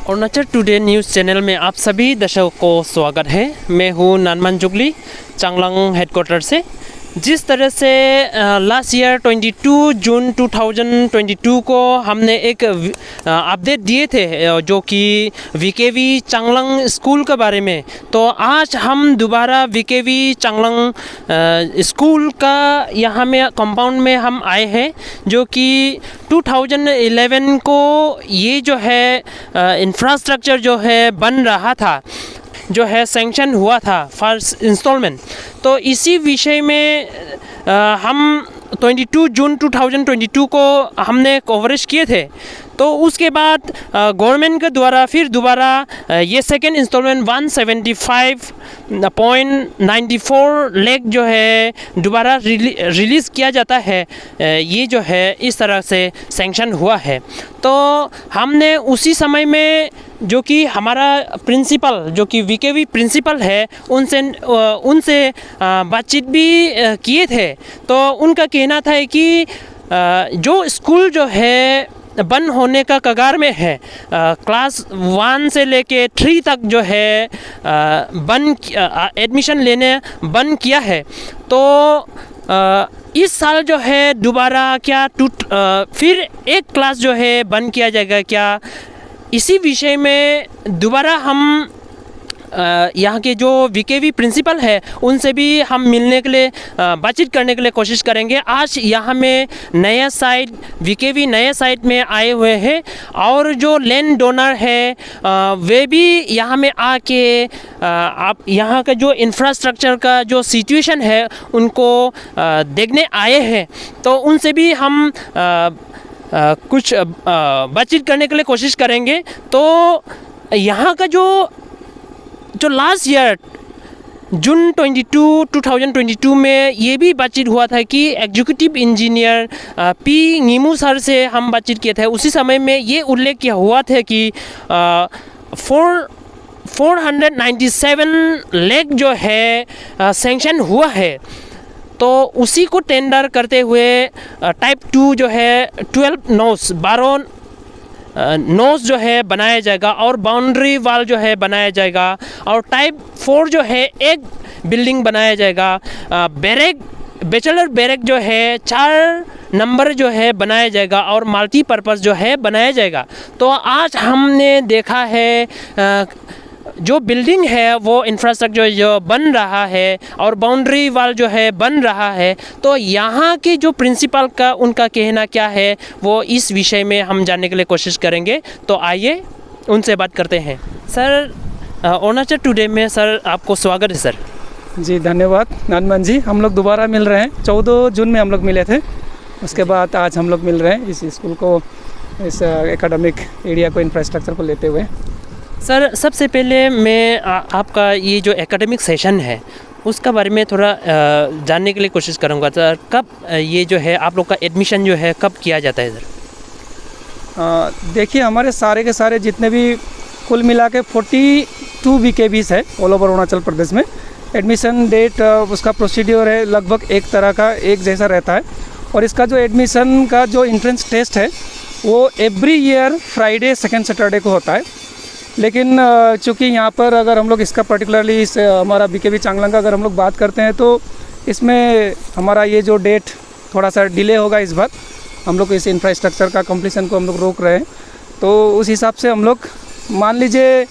Arunachal today news channel में आप सभी दर्शकों को स्वागत है। मैं हूँ नानमन जुगली, चांगलांग हेडक्वार्टर से। जिस तरह से लास्ट ईयर 22 जून 2022 को हमने एक अपडेट दिए थे जो कि वीकेवी चांगलांग स्कूल के बारे में, तो आज हम दोबारा वीकेवी चांगलांग स्कूल का यहाँ में कंपाउंड में हम आए हैं, जो कि 2011 को ये जो है इंफ्रास्ट्रक्चर जो है बन रहा था, जो है सैंक्शन हुआ था फर्स्ट इंस्टॉलमेंट। तो इसी विषय में हम 22 जून 2022 को हमने कवरेज किए थे। तो उसके बाद गवर्नमेंट के द्वारा फिर दोबारा ये सेकेंड इंस्टॉलमेंट 175.94 लाख जो है दोबारा रिलीज़ किया जाता है। ये जो है इस तरह से सैंक्शन हुआ है। तो हमने उसी समय में जो कि हमारा प्रिंसिपल जो कि वीकेवी प्रिंसिपल है उनसे बातचीत भी किए थे। तो उनका कहना था कि जो स्कूल जो है बंद होने का कगार में है, क्लास 1 से लेके 3 तक जो है एडमिशन लेने बंद किया है। तो इस साल जो है दोबारा क्या फिर एक क्लास जो है बंद किया जाएगा क्या, इसी विषय में दोबारा हम यहाँ के जो वीकेवी प्रिंसिपल है उनसे भी हम मिलने के लिए बातचीत करने के लिए कोशिश करेंगे। आज यहाँ में नया साइट वीकेवी नया साइट में आए हुए हैं और जो लैंड डोनर है वे भी यहाँ में आके आप यहाँ का जो इंफ्रास्ट्रक्चर का जो सिचुएशन है उनको देखने आए हैं। तो उनसे भी हम कुछ बातचीत करने के लिए कोशिश करेंगे। तो यहाँ का जो लास्ट ईयर जून 2022 में ये भी बातचीत हुआ था कि एग्जीक्यूटिव इंजीनियर पी नीमू सर से हम बातचीत किए थे। उसी समय में ये उल्लेख किया हुआ था कि 497 लाख जो है सैंक्शन हुआ है। तो उसी को टेंडर करते हुए टाइप 2 जो है 12 नोज जो है बनाया जाएगा और बाउंड्री वाल जो है बनाया जाएगा और टाइप 4 जो है एक बिल्डिंग बनाया जाएगा। बैचलर बैरक जो है 4 नंबर जो है बनाया जाएगा और मल्टीपर्पज़ जो है बनाया जाएगा। तो आज हमने देखा है जो बिल्डिंग है वो इंफ्रास्ट्रक्चर जो बन रहा है और बाउंड्री वाल जो है बन रहा है। तो यहाँ के जो प्रिंसिपल का उनका कहना क्या है वो इस विषय में हम जानने के लिए कोशिश करेंगे। तो आइए उनसे बात करते हैं। सर, अरुणाचल टुडे में सर आपको स्वागत है। सर जी धन्यवाद नानमन जी। हम लोग दोबारा मिल रहे हैं। 14 जून में हम लोग मिले थे, उसके बाद आज हम लोग मिल रहे हैं इस स्कूल को, इस एकेडमिक एरिया को, इंफ्रास्ट्रक्चर को लेते हुए। सर, सबसे पहले मैं आपका ये जो एकेडमिक सेशन है उसका बारे में थोड़ा जानने के लिए कोशिश करूँगा। सर, कब ये जो है आप लोग का एडमिशन जो है कब किया जाता है? सर देखिए, हमारे सारे के सारे जितने भी कुल मिला के 42 वीकेवीज़ है ऑल ओवर अरुणाचल प्रदेश में। एडमिशन डेट उसका प्रोसीड्योर है लगभग एक तरह का एक जैसा रहता है। और इसका जो एडमिशन का जो एंट्रेंस टेस्ट है वो every year Friday second Saturday को होता है। लेकिन चूँकि यहाँ पर अगर हम लोग इसका पर्टिकुलरली इस हमारा वीकेवी चांगलांग का अगर हम लोग बात करते हैं तो इसमें हमारा ये जो डेट थोड़ा सा डिले होगा इस बार। हम लोग इस इंफ्रास्ट्रक्चर का कंप्लीशन को हम लोग रोक रहे हैं। तो उस हिसाब से हम लोग मान लीजिए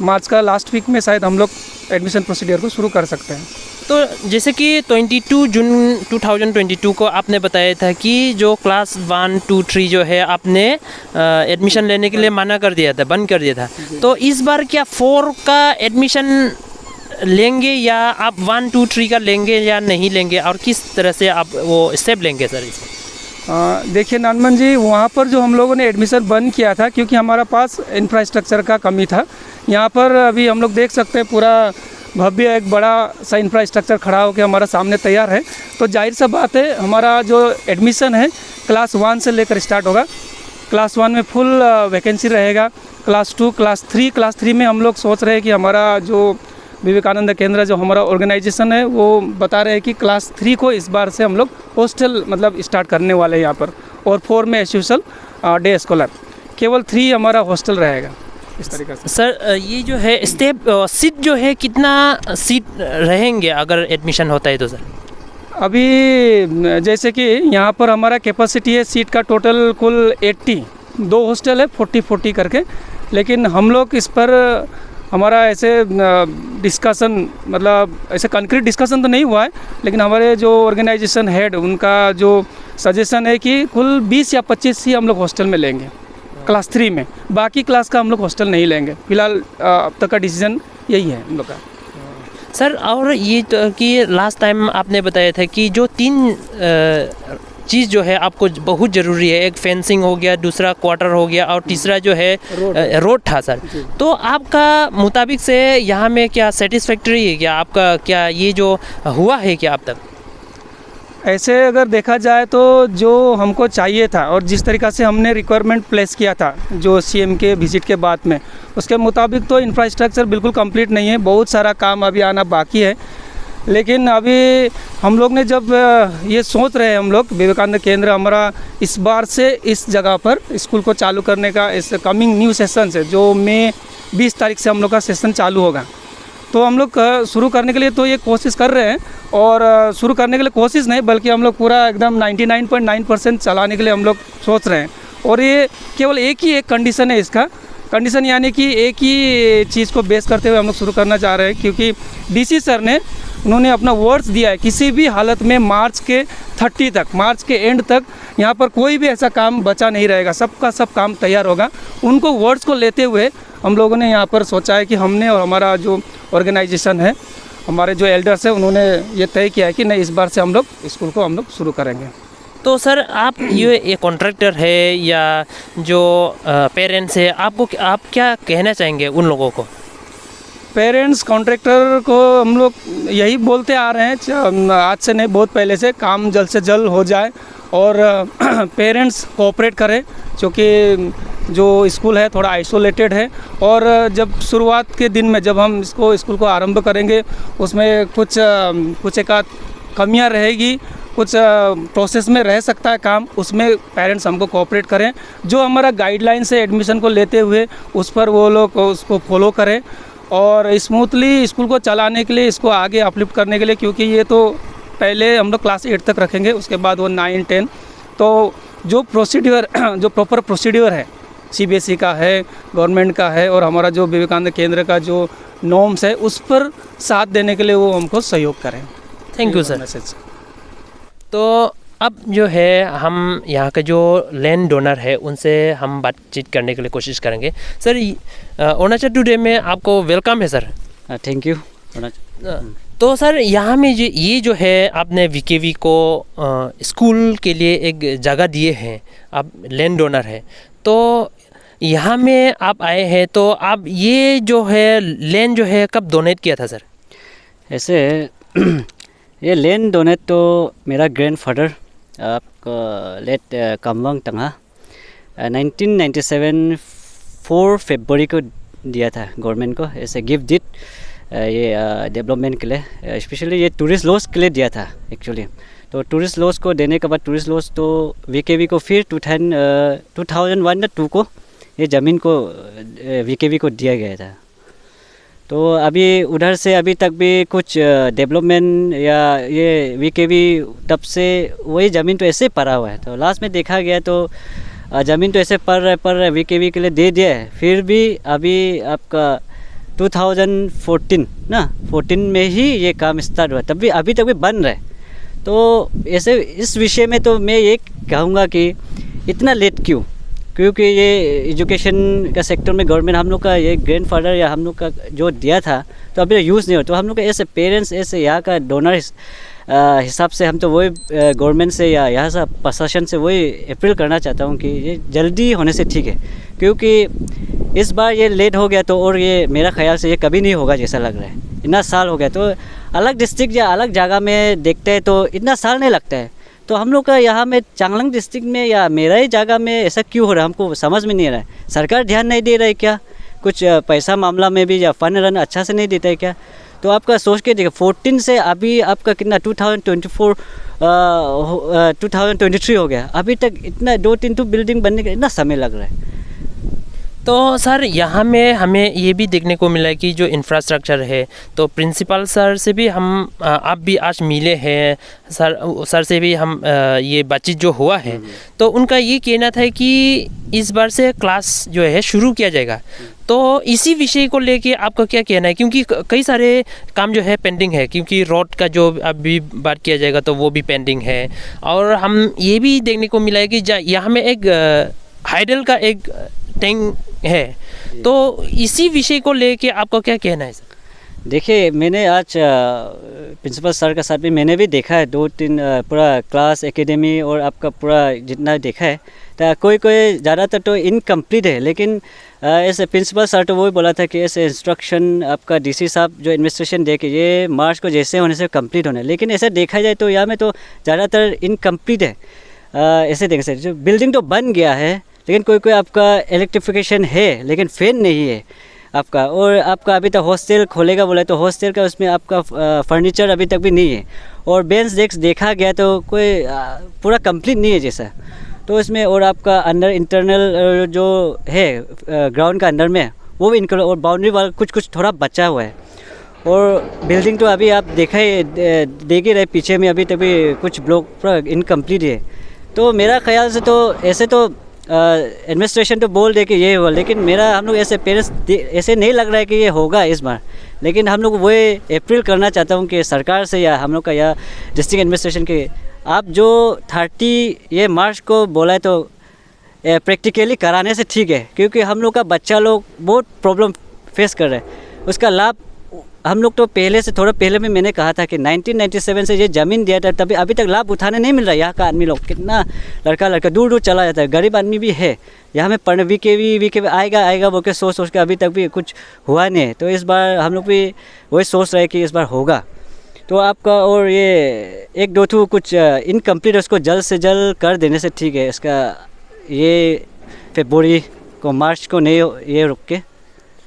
मार्च का लास्ट वीक में शायद हम लोग एडमिशन प्रोसीडियर को शुरू कर सकते हैं। तो जैसे कि 22 जून 2022 को आपने बताया था कि जो क्लास 1, 2, 3 जो है आपने एडमिशन लेने के लिए मना कर दिया था, बंद कर दिया था। तो इस बार क्या 4 का एडमिशन लेंगे या आप 1, 2, 3 का लेंगे या नहीं लेंगे, और किस तरह से आप वो स्टेप लेंगे? सर देखिए नानमन जी, वहाँ पर जो हम लोगों ने एडमिशन बंद किया था क्योंकि हमारा पास इंफ्रास्ट्रक्चर का कमी था। यहाँ पर अभी हम लोग देख सकते हैं पूरा भव्य एक बड़ा सा इंफ्रास्ट्रक्चर खड़ा होकर हमारा सामने तैयार है। तो जाहिर सा बात है हमारा जो एडमिशन है क्लास 1 से लेकर स्टार्ट होगा। क्लास 1 में फुल वैकेंसी रहेगा। क्लास 2, क्लास 3 में हम लोग सोच रहे हैं कि हमारा जो विवेकानंद केंद्र जो हमारा ऑर्गेनाइजेशन है वो बता रहे हैं कि क्लास 3 को इस बार से हम लोग हॉस्टल मतलब स्टार्ट करने वाले हैं यहाँ पर, और 4 में एज यूजुअल डे स्कॉलर। केवल 3 हमारा हॉस्टल रहेगा इस तरीके से। सर ये जो है स्टेप सीट जो है कितना सीट रहेंगे अगर एडमिशन होता है तो सर? अभी जैसे कि यहाँ पर हमारा कैपेसिटी है सीट का टोटल कुल 80, 2 हॉस्टल है 40-40 करके, लेकिन हम लोग इस पर हमारा ऐसे डिस्कशन मतलब ऐसे कंक्रीट डिस्कशन तो नहीं हुआ है, लेकिन हमारे जो ऑर्गेनाइजेशन हेड उनका जो सजेशन है कि कुल 20 या 25 ही हम लोग हॉस्टल में लेंगे क्लास 3 में, बाकी क्लास का हम लोग हॉस्टल नहीं लेंगे फिलहाल। अब तक का डिसीजन यही है हम लोग का। सर और ये तो कि लास्ट टाइम आपने बताया था कि जो 3 चीज़ जो है आपको बहुत ज़रूरी है, एक फेंसिंग हो गया, दूसरा क्वार्टर हो गया और तीसरा जो है रोड था सर। तो आपका मुताबिक से यहाँ में क्या सेटिस्फैक्ट्री है क्या आपका, क्या ये जो हुआ है क्या अब तक? ऐसे अगर देखा जाए तो जो हमको चाहिए था और जिस तरीक़ा से हमने रिक्वायरमेंट प्लेस किया था जो सीएम के विजिट के बाद में, उसके मुताबिक तो इंफ्रास्ट्रक्चर बिल्कुल कंप्लीट नहीं है, बहुत सारा काम अभी आना बाकी है। लेकिन अभी हम लोग ने जब ये सोच रहे हैं हम लोग विवेकानंद केंद्र हमारा इस बार से इस जगह पर स्कूल को चालू करने का, इस कमिंग न्यू सेशन से जो मई 20 तारीख से हम लोग का सेशन चालू होगा, तो हम लोग शुरू करने के लिए तो ये कोशिश कर रहे हैं। और शुरू करने के लिए कोशिश नहीं बल्कि हम लोग पूरा एकदम 99.9% चलाने के लिए हम लोग सोच रहे हैं। और ये केवल एक कंडीशन है इसका, कंडीशन यानी कि एक ही चीज़ को बेस करते हुए हम लोग शुरू करना चाह रहे हैं, क्योंकि डीसी सर ने उन्होंने अपना वर्ड्स दिया है किसी भी हालत में मार्च के 30 तक, मार्च के एंड तक यहाँ पर कोई भी ऐसा काम बचा नहीं रहेगा, सबका सब काम तैयार होगा। उनको वर्ड्स को लेते हुए हम लोगों ने यहाँ पर सोचा है कि हमने और हमारा जो ऑर्गेनाइजेशन है, हमारे जो एल्डर्स हैं, उन्होंने ये तय किया है कि नहीं इस बार से हम लोग स्कूल को हम लोग शुरू करेंगे। तो सर आप ये कॉन्ट्रैक्टर है या जो पेरेंट्स है, आप क्या कहना चाहेंगे उन लोगों को? पेरेंट्स कॉन्ट्रैक्टर को हम लोग यही बोलते आ रहे हैं आज से नहीं, बहुत पहले से, काम जल्द से जल्द हो जाए और पेरेंट्स कोऑपरेट करें, क्योंकि जो स्कूल है थोड़ा आइसोलेटेड है। और जब शुरुआत के दिन में जब हम इसको स्कूल को आरंभ करेंगे उसमें कुछ एक आध कमियाँ रहेगी, कुछ प्रोसेस में रह सकता है काम, उसमें पेरेंट्स हमको कोऑपरेट करें। जो हमारा गाइडलाइन से एडमिशन को लेते हुए उस पर वो लोग उसको फॉलो करें और स्मूथली स्कूल को चलाने के लिए, इसको आगे अपलिफ्ट करने के लिए, क्योंकि ये तो पहले हम लोग क्लास 8 तक रखेंगे, उसके बाद वो 9, 10, तो जो प्रोसीड्यूर जो प्रॉपर प्रोसीड्यूर है सीबीएसई का है, गवर्नमेंट का है और हमारा जो विवेकानंद केंद्र का जो नॉर्म्स है उस पर साथ देने के लिए वो हमको सहयोग करें। Thank you sir. तो अब जो है हम यहाँ के जो लैंड डोनर है उनसे हम बातचीत करने के लिए कोशिश करेंगे। सर अरुणाचल टुडे में आपको वेलकम है सर। Thank you. तो सर यहाँ में ये जो है आपने वीकेवी को स्कूल के लिए एक जगह दिए हैं, आप लैंड डोनर है, तो यहाँ में आप आए हैं, तो आप ये जो है लैंड जो है कब डोनेट किया था सर? ऐसे ये लैंड डोनेट तो मेरा ग्रैंडफादर आपका लेट कामवांग तंगा 1997 4 फरवरी को दिया था गवर्नमेंट को, ऐसे गिफ्ट डिड ये डेवलपमेंट के लिए, स्पेशली ये टूरिस्ट लॉज के लिए दिया था एक्चुअली। तो टूरिस्ट लॉज को देने के बाद टूरिस्ट लॉज तो वीकेवी को फिर 2001 या 2 को ये ज़मीन को वीकेवी को दिया गया था। तो अभी उधर से अभी तक भी कुछ डेवलपमेंट या ये वीकेवी तब से वही ज़मीन तो ऐसे पड़ा हुआ है। तो लास्ट में देखा गया तो ज़मीन तो ऐसे पर वीकेवी के लिए दे दिया है, फिर भी अभी आपका 2014 ना 14 में ही ये काम स्टार्ट हुआ, तब भी अभी तक भी बन रहा है। तो ऐसे इस विषय में तो मैं ये कहूँगा कि इतना लेट क्यों, क्योंकि ये एजुकेशन का सेक्टर में गवर्नमेंट हम लोग का ये ग्रैंडफादर या हम लोग का जो दिया था तो अभी यूज़ नहीं हो, तो हम लोग का ऐसे पेरेंट्स ऐसे यहाँ का डोनर हिसाब से हम तो वही गवर्नमेंट से या यहाँ से प्रशासन से वही अपील करना चाहता हूँ कि ये जल्दी होने से ठीक है, क्योंकि इस बार ये लेट हो गया तो और ये मेरा ख्याल से ये कभी नहीं होगा जैसा लग रहा है। इतना साल हो गया, तो अलग डिस्ट्रिक्ट या अलग जगह में देखते हैं तो इतना साल नहीं लगता है, तो हम लोग का यहाँ में चांगलांग डिस्ट्रिक्ट में या मेरा ही जगह में ऐसा क्यों हो रहा है, हमको समझ में नहीं आ रहा है। सरकार ध्यान नहीं दे रहा है क्या, कुछ पैसा मामला में भी या फंड रन अच्छा से नहीं देता है क्या? तो आपका सोच के देखिए 14 से अभी आपका कितना 2023 हो गया, अभी तक इतना 2-3 बिल्डिंग बनने का इतना समय लग रहा है। तो सर यहाँ में हमें ये भी देखने को मिला है कि जो इंफ्रास्ट्रक्चर है, तो प्रिंसिपल सर से भी हम आप भी आज मिले हैं, सर से भी हम ये बातचीत जो हुआ है, तो उनका ये कहना था कि इस बार से क्लास जो है शुरू किया जाएगा। तो इसी विषय को लेके आपका क्या कहना है, क्योंकि कई सारे काम जो है पेंडिंग है, क्योंकि रोड का जो अभी बात किया जाएगा तो वो भी पेंडिंग है, और हम ये भी देखने को मिला है कि यहाँ में एक हाइडल का एक टैंक है, तो इसी विषय को लेके आपका क्या कहना है सर? देखिए, मैंने आज प्रिंसिपल सर के साथ भी मैंने भी देखा है 2-3 पूरा क्लास एकेडमी और आपका पूरा जितना देखा है, तो कोई ज़्यादातर तो इनकम्प्लीट है, लेकिन ऐसे प्रिंसिपल सर तो वो भी बोला था कि ऐसे इंस्ट्रक्शन आपका डीसी साहब जो एडमिनिस्ट्रेशन दे के ये मार्च को जैसे होने से कंप्लीट होना है, लेकिन ऐसे देखा जाए तो यहाँ में तो ज़्यादातर इनकम्प्लीट है। ऐसे देख सकते जो बिल्डिंग तो बन गया है, लेकिन कोई आपका इलेक्ट्रिफिकेशन है लेकिन फैन नहीं है आपका, और आपका अभी तक हॉस्टल खोलेगा बोला तो हॉस्टल का उसमें आपका फर्नीचर अभी तक भी नहीं है, और बेंच डेस्क देखा गया तो कोई पूरा कंप्लीट नहीं है जैसा, तो इसमें और आपका अंदर इंटरनल जो है ग्राउंड का अंदर में वो भी इनक्लूड, और बाउंड्री वाल कुछ थोड़ा बचा हुआ है, और बिल्डिंग तो अभी आप देखा ही देख ही रहे पीछे में अभी तक भी कुछ ब्लॉक पूरा इनकम्प्लीट है। तो मेरा ख्याल से तो ऐसे तो एडमिनिस्ट्रेशन तो बोल दे कि ये हुआ, लेकिन मेरा हम लोग ऐसे पेरेंट्स ऐसे नहीं लग रहा है कि ये होगा इस बार, लेकिन हम लोग वो अप्रील करना चाहता हूँ कि सरकार से या हम लोग का या डिस्ट्रिक्ट एडमिनिस्ट्रेशन के आप जो 30 ये मार्च को बोला है तो प्रैक्टिकली कराने से ठीक है, क्योंकि हम लोग का बच्चा लोग बहुत प्रॉब्लम फेस कर रहे हैं। उसका लाभ हम लोग तो पहले से थोड़ा पहले में मैंने कहा था कि 1997 से ये ज़मीन दिया था, तभी अभी तक लाभ उठाने नहीं मिल रहा। यहाँ का आदमी लोग कितना लड़का दूर चला जाता है, गरीब आदमी भी है यहाँ में पढ़ने वीके आएगा बोल के सोच के अभी तक भी कुछ हुआ नहीं है। तो इस बार हम लोग भी वही सोच रहे हैं कि इस बार होगा। तो आपका और ये 1-2 कुछ इनकम्प्लीट उसको जल्द से जल्द कर देने से ठीक है। इसका ये फरवरी को मार्च को नहीं ये रुक के,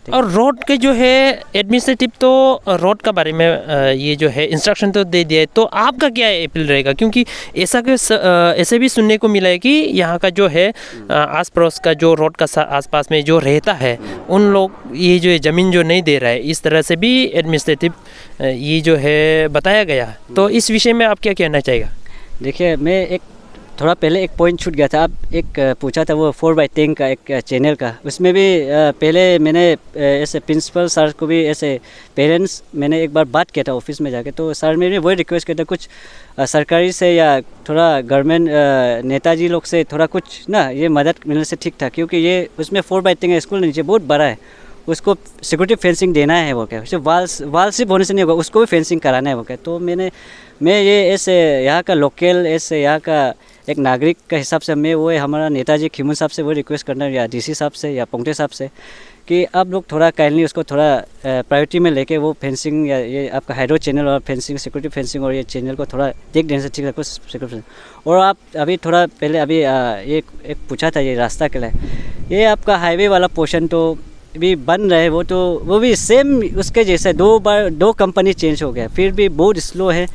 और रोड के जो है एडमिनिस्ट्रेटिव तो रोड का बारे में ये जो है इंस्ट्रक्शन तो दे दिया है, तो आपका क्या अपील रहेगा? क्योंकि ऐसे भी सुनने को मिला है कि यहाँ का जो है आस पड़ोस का जो रोड का आसपास में जो रहता है उन लोग ये जो ज़मीन जो नहीं दे रहा है, इस तरह से भी एडमिनिस्ट्रेटिव ये जो है बताया गया। तो इस विषय में आप क्या कहना चाहेगा? देखिए, मैं एक थोड़ा पहले एक पॉइंट छूट गया था, आप एक पूछा था वो 4x10 का एक चैनल का, उसमें भी पहले मैंने ऐसे प्रिंसिपल सर को भी ऐसे पेरेंट्स मैंने एक बार बात किया था ऑफिस में जाके, तो सर ने वही रिक्वेस्ट किया था कुछ सरकारी से या थोड़ा गवर्नमेंट नेताजी लोग से थोड़ा कुछ ना ये मदद मिलने से ठीक था, क्योंकि ये उसमें 4x10 का स्कूल नीचे बहुत बड़ा है, उसको सिक्योरिटी फेंसिंग देना है वो क्या, सिर्फ वाल सिर्फ होने से नहीं होगा, उसको भी फेंसिंग कराना है वो क्या। तो मैं ये ऐसे यहाँ का लोकल ऐसे यहाँ का एक नागरिक का हिसाब से मैं वो हमारा नेताजी खिमन साहब से वो रिक्वेस्ट करना या डीसी साहब से या पोंगटे साहब से कि आप लोग थोड़ा काइंडली उसको थोड़ा प्रायोरिटी में लेके वो फेंसिंग या ये आपका हाइड्रो चैनल और फेंसिंग सिक्योरिटी फेंसिंग और ये चैनल को थोड़ा देख देने से ठीक है कुछ सिक्योरिटी। और आप अभी थोड़ा पहले अभी ये एक पूछा था ये रास्ता के लिए, ये आपका हाईवे वाला पोर्शन तो भी बन रहे, वो भी सेम उसके जैसे 2 कंपनी चेंज हो गया, फिर भी बहुत स्लो है।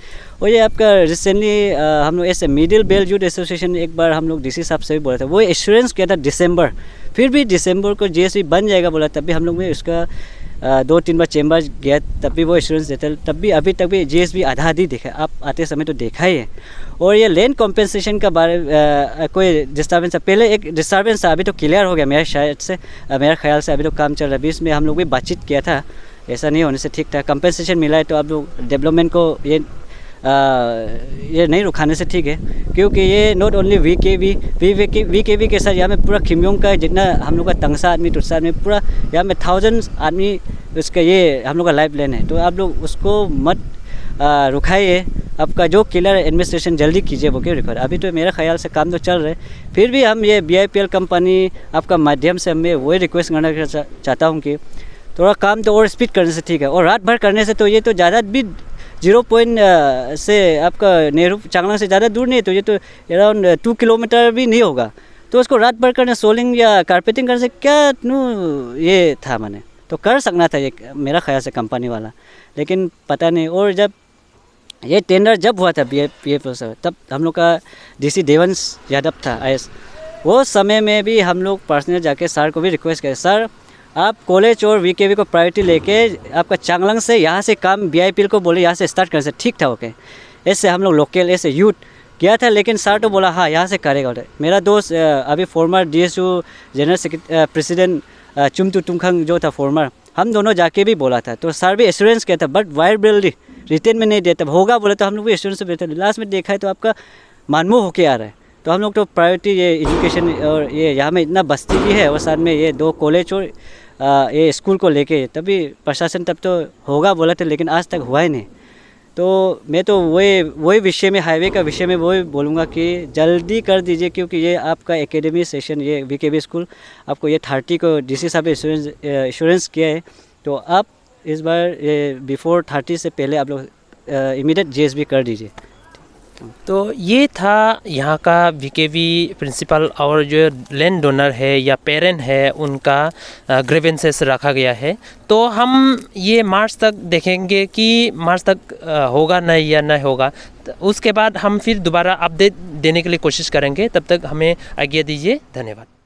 और ये आपका रिसेंटली हम लोग ऐसे मिडिल बेल्ट यूथ एसोसिएशन एक बार हम लोग डीसी साहब से भी बोला था, वो एश्योरेंस किया था दिसंबर, फिर भी दिसंबर को जीएसबी बन जाएगा बोला, तब भी हम लोग में उसका 2-3 बार चेंबर गया, तब भी वो एश्योरेंस देते, तब भी अभी तक भी जीएसबी आधा दिखा, आप आते समय तो देखा ही है। और ये लैंड कॉम्पेंसेशन का बारे कोई डिस्टर्बेंस है, पहले एक डिस्टर्बेंस था, अभी तो क्लियर हो गया मेरा ख्याल से अभी तो काम चल रहा है। बीच में हम लोग भी बातचीत किया था, ऐसा नहीं होने से ठीक था, कंपेंसेशन मिला है तो आप लोग डेवलपमेंट को ये नहीं रुकाने से ठीक है, क्योंकि ये नॉट ओनली वीकेवी के साथ यहाँ में पूरा खिम्योंग का जितना हम लोग का तंगसा आदमी टुटसा आदमी पूरा यहाँ में 1000 आदमी उसका ये हम लोग का लाइफ लाइन है। तो आप लोग उसको मत रुकाइए, आपका जो क्लियर एडमिनिस्ट्रेशन जल्दी कीजिए वो क्यों रिकॉर्ड। अभी तो मेरा ख्याल से काम तो चल रहा है, फिर भी हम ये BIPL कंपनी आपका माध्यम से मैं वही रिक्वेस्ट करना चाहता हूँ कि थोड़ा काम तो और स्पीड करने से ठीक है, और रात भर करने से तो ये तो ज़्यादा भी 0 पॉइंट से आपका नेहरू चांगलांग से ज़्यादा दूर नहीं है, तो ये तो अराउंड 2 किलोमीटर भी नहीं होगा, तो उसको रात भर करने सोलिंग या कारपेटिंग करने से क्या ये था मैंने तो कर सकना था ये मेरा ख्याल से कंपनी वाला, लेकिन पता नहीं। और जब ये टेंडर जब हुआ था BIPL से, तब हम लोग का DC देवंश यादव था IS, वो समय में भी हम लोग पर्सनल जाके सर को भी रिक्वेस्ट करें, सर आप कॉलेज और वीकेवी को प्रायोरिटी लेके आपका चांगलांग से यहाँ से काम वीआईपी को बोले यहाँ से स्टार्ट कर से ठीक था। ओके, ऐसे हम लोग लोकल ऐसे यूथ किया था, लेकिन सर तो बोला हाँ यहाँ से करेगा। मेरा दोस्त अभी फॉर्मर DSU जनरल प्रेसिडेंट चुमतू तुमखंग जो था फॉर्मर, हम दोनों जाके भी बोला था, तो सर भी एश्योरेंस किया था, बट वायरबिलिटी रिटेन में नहीं देता, होगा बोले तो हम लोग भी एश्योरेंस देते। लास्ट में देखा है तो आपका मानमो होके आ रहा है। तो हम लोग तो प्रायोरिटी ये एजुकेशन और ये यहाँ में इतना बस्ती भी है और साथ में ये 2 कॉलेज और ये स्कूल को लेके, तभी प्रशासन तब तो होगा बोला था, लेकिन आज तक हुआ ही नहीं। तो मैं तो वही विषय में, हाईवे का विषय में वही बोलूँगा कि जल्दी कर दीजिए, क्योंकि ये आपका एकेडमी सेशन, ये वीकेवी स्कूल आपको ये 30 को DC साहब इंश्योरेंस किया है, तो आप इस बार ये बिफोर 30 से पहले आप लोग इमीडिएट GSB कर दीजिए। तो ये था यहाँ का वीकेवी प्रिंसिपल और जो लैंड डोनर है या पेरेंट है उनका ग्रीवेंसेस रखा गया है। तो हम ये मार्च तक देखेंगे कि मार्च तक होगा नहीं या नहीं होगा, उसके बाद हम फिर दोबारा अपडेट देने के लिए कोशिश करेंगे। तब तक हमें आज्ञा दीजिए, धन्यवाद।